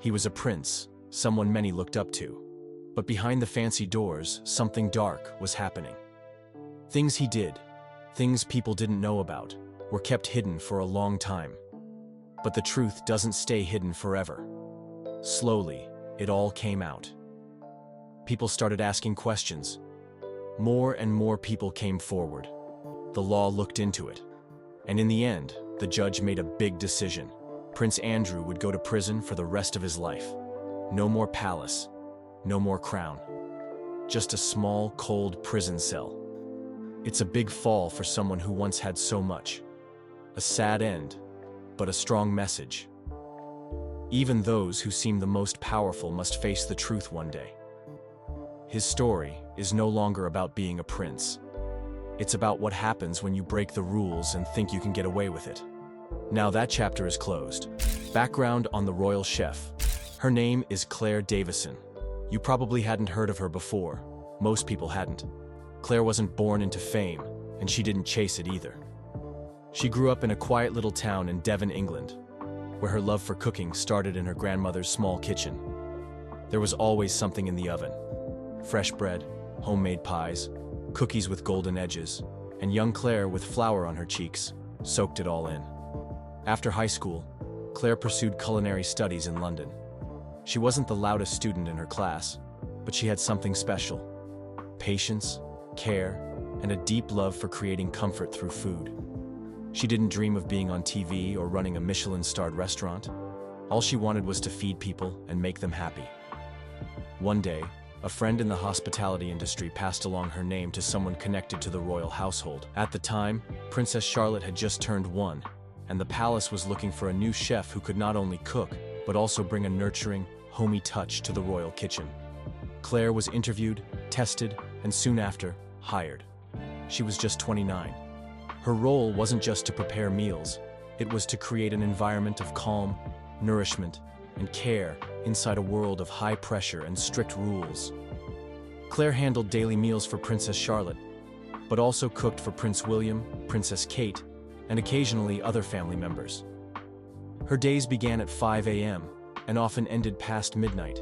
He was a prince, someone many looked up to. But behind the fancy doors, something dark was happening. Things he did, things people didn't know about, were kept hidden for a long time. But the truth doesn't stay hidden forever. Slowly, it all came out. People started asking questions. More and more people came forward. The law looked into it. And in the end, the judge made a big decision. Prince Andrew would go to prison for the rest of his life. No more palace, no more crown. Just a small, cold prison cell. It's a big fall for someone who once had so much. A sad end, but a strong message. Even those who seem the most powerful must face the truth one day. His story is no longer about being a prince. It's about what happens when you break the rules and think you can get away with it. Now that chapter is closed. Background on the royal chef. Her name is Claire Davison. You probably hadn't heard of her before. Most people hadn't. Claire wasn't born into fame, and she didn't chase it either. She grew up in a quiet little town in Devon, England, where her love for cooking started in her grandmother's small kitchen. There was always something in the oven. Fresh bread, homemade pies, cookies with golden edges, and young Claire, with flour on her cheeks, soaked it all in. After high school, Claire pursued culinary studies in London. She wasn't the loudest student in her class, but she had something special. Patience, care, and a deep love for creating comfort through food. She didn't dream of being on TV or running a Michelin-starred restaurant. All she wanted was to feed people and make them happy. One day, a friend in the hospitality industry passed along her name to someone connected to the royal household. At the time, Princess Charlotte had just turned 1, and the palace was looking for a new chef who could not only cook, but also bring a nurturing, homey touch to the royal kitchen. Claire was interviewed, tested, and soon after, hired. She was just 29. Her role wasn't just to prepare meals, it was to create an environment of calm, nourishment, and care inside a world of high pressure and strict rules. Claire handled daily meals for Princess Charlotte, but also cooked for Prince William, Princess Kate, and occasionally other family members. Her days began at 5 a.m. and often ended past midnight.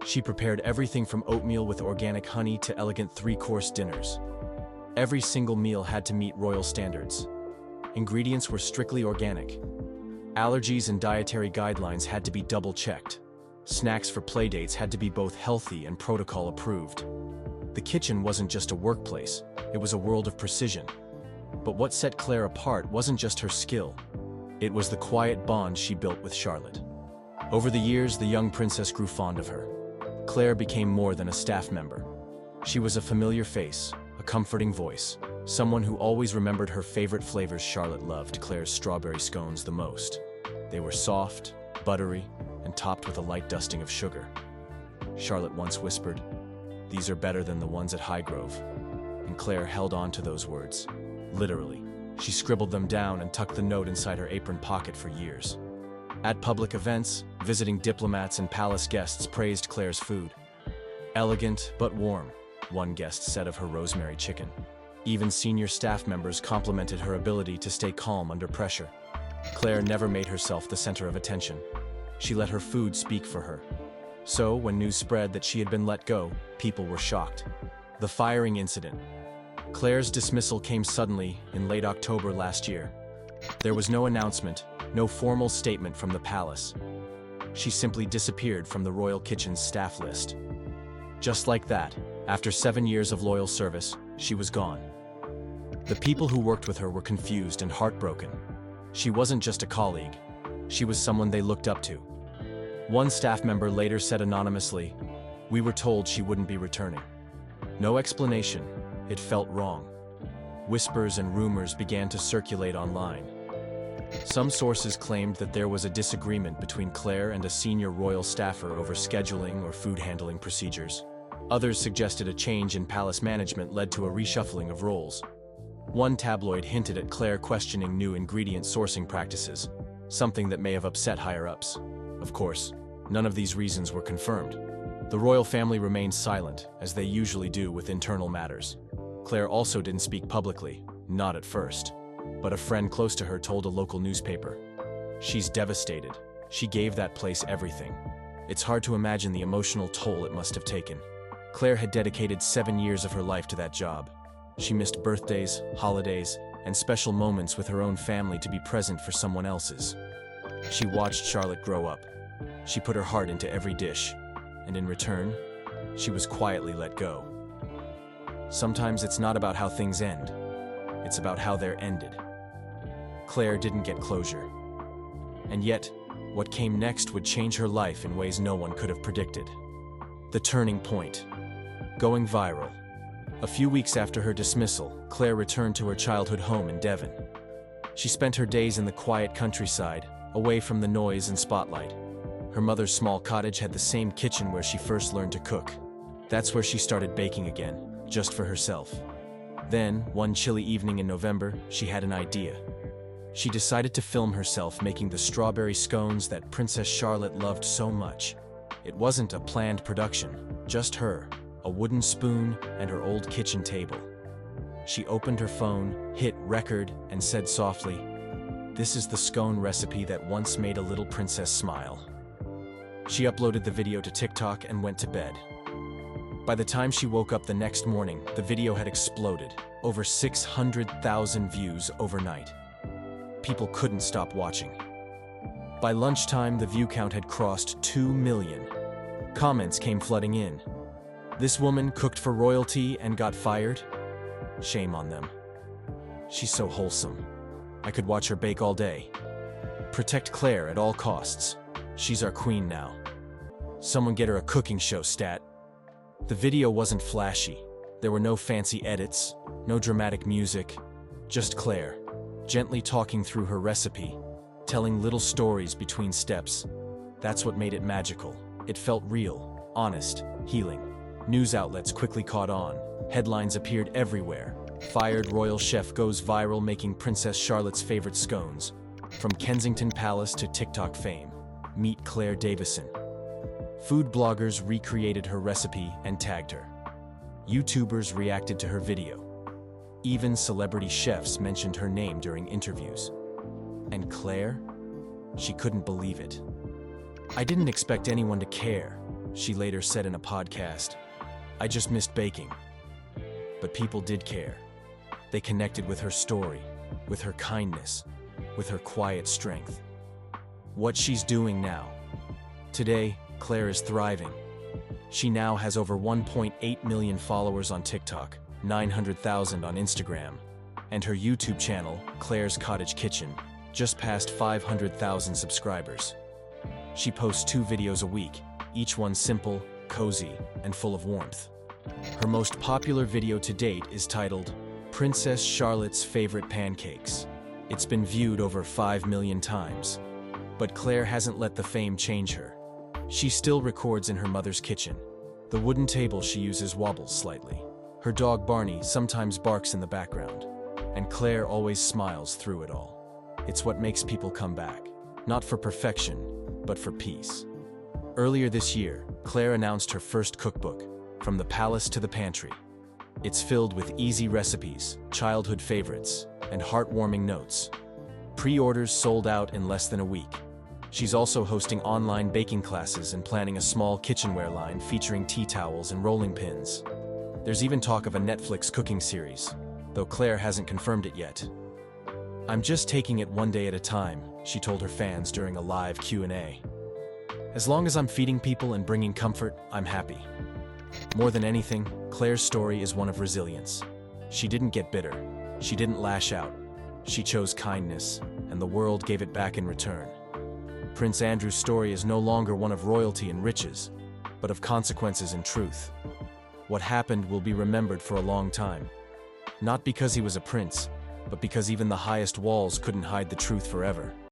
She prepared everything from oatmeal with organic honey to elegant 3-course dinners. Every single meal had to meet royal standards. Ingredients were strictly organic. Allergies and dietary guidelines had to be double-checked. Snacks for playdates had to be both healthy and protocol approved. The kitchen wasn't just a workplace, it was a world of precision. But what set Claire apart wasn't just her skill, it was the quiet bond she built with Charlotte. Over the years, the young princess grew fond of her. Claire became more than a staff member. She was a familiar face, a comforting voice, someone who always remembered her favorite flavors. Charlotte loved Claire's strawberry scones the most. They were soft, buttery, and topped with a light dusting of sugar. Charlotte once whispered, "These are better than the ones at Highgrove." And Claire held on to those words. Literally, she scribbled them down and tucked the note inside her apron pocket for years. At public events, visiting diplomats and palace guests praised Claire's food. Elegant but warm, one guest said of her rosemary chicken. Even senior staff members complimented her ability to stay calm under pressure. Claire never made herself the center of attention. She let her food speak for her. So, when news spread that she had been let go, people were shocked. The firing incident. Claire's dismissal came suddenly in late October last year. There was no announcement, no formal statement from the palace. She simply disappeared from the royal kitchen's staff list. Just like that, after 7 years of loyal service, she was gone. The people who worked with her were confused and heartbroken. She wasn't just a colleague, she was someone they looked up to. One staff member later said anonymously, "We were told she wouldn't be returning." No explanation, it felt wrong. Whispers and rumors began to circulate online. Some sources claimed that there was a disagreement between Claire and a senior royal staffer over scheduling or food handling procedures. Others suggested a change in palace management led to a reshuffling of roles. One tabloid hinted at Claire questioning new ingredient sourcing practices, something that may have upset higher-ups. Of course, none of these reasons were confirmed. The royal family remained silent, as they usually do with internal matters. Claire also didn't speak publicly, not at first. But a friend close to her told a local newspaper, "She's devastated. She gave that place everything." It's hard to imagine the emotional toll it must have taken. Claire had dedicated 7 years of her life to that job. She missed birthdays, holidays, and special moments with her own family to be present for someone else's. She watched Charlotte grow up. She put her heart into every dish, and in return, she was quietly let go. Sometimes it's not about how things end, it's about how they're ended. Claire didn't get closure. And yet, What came next would change her life in ways no one could have predicted. The turning point. Going viral. A few weeks after her dismissal, Claire returned to her childhood home in Devon. She spent her days in the quiet countryside, away from the noise and spotlight. Her mother's small cottage had the same kitchen where she first learned to cook. That's where she started baking again, just for herself. Then, one chilly evening in November, she had an idea. She decided to film herself making the strawberry scones that Princess Charlotte loved so much. It wasn't a planned production, just her, a wooden spoon, and her old kitchen table. She opened her phone, hit record, and said softly, "This is the scone recipe that once made a little princess smile." She uploaded the video to TikTok and went to bed. By the time she woke up the next morning, the video had exploded, over 600,000 views overnight. People couldn't stop watching. By lunchtime, the view count had crossed 2 million. Comments came flooding in. This woman cooked for royalty and got fired? Shame on them. She's so wholesome. I could watch her bake all day. Protect Claire at all costs. She's our queen now. Someone get her a cooking show, stat. The video wasn't flashy. There were no fancy edits, no dramatic music, just Claire, gently talking through her recipe, telling little stories between steps. That's what made it magical. It felt real, honest, healing. News outlets quickly caught on. Headlines appeared everywhere. Fired royal chef goes viral making Princess Charlotte's favorite scones. From Kensington Palace to TikTok fame. Meet Claire Davison. Food bloggers recreated her recipe and tagged her. YouTubers reacted to her video. Even celebrity chefs mentioned her name during interviews. And Claire? She couldn't believe it. "I didn't expect anyone to care," she later said in a podcast. "I just missed baking." But people did care. They connected with her story, with her kindness, with her quiet strength. What she's doing now. Today, Claire is thriving. She now has over 1.8 million followers on TikTok, 900,000 on Instagram, and her YouTube channel, Claire's Cottage Kitchen, just passed 500,000 subscribers. She posts 2 videos a week, each one simple, cozy, and full of warmth. Her most popular video to date is titled, "Princess Charlotte's Favorite Pancakes." It's been viewed over 5 million times. But Claire hasn't let the fame change her. She still records in her mother's kitchen. The wooden table she uses wobbles slightly. Her dog Barney sometimes barks in the background. And Claire always smiles through it all. It's what makes people come back. Not for perfection, but for peace. Earlier this year, Claire announced her first cookbook, From the Palace to the Pantry. It's filled with easy recipes, childhood favorites, and heartwarming notes. Pre-orders sold out in less than a week. She's also hosting online baking classes and planning a small kitchenware line featuring tea towels and rolling pins. There's even talk of a Netflix cooking series, though Claire hasn't confirmed it yet. "I'm just taking it one day at a time," she told her fans during a live Q&A. "As long as I'm feeding people and bringing comfort, I'm happy." More than anything, Claire's story is one of resilience. She didn't get bitter. She didn't lash out. She chose kindness, and the world gave it back in return. Prince Andrew's story is no longer one of royalty and riches, but of consequences and truth. What happened will be remembered for a long time. Not because he was a prince, but because even the highest walls couldn't hide the truth forever.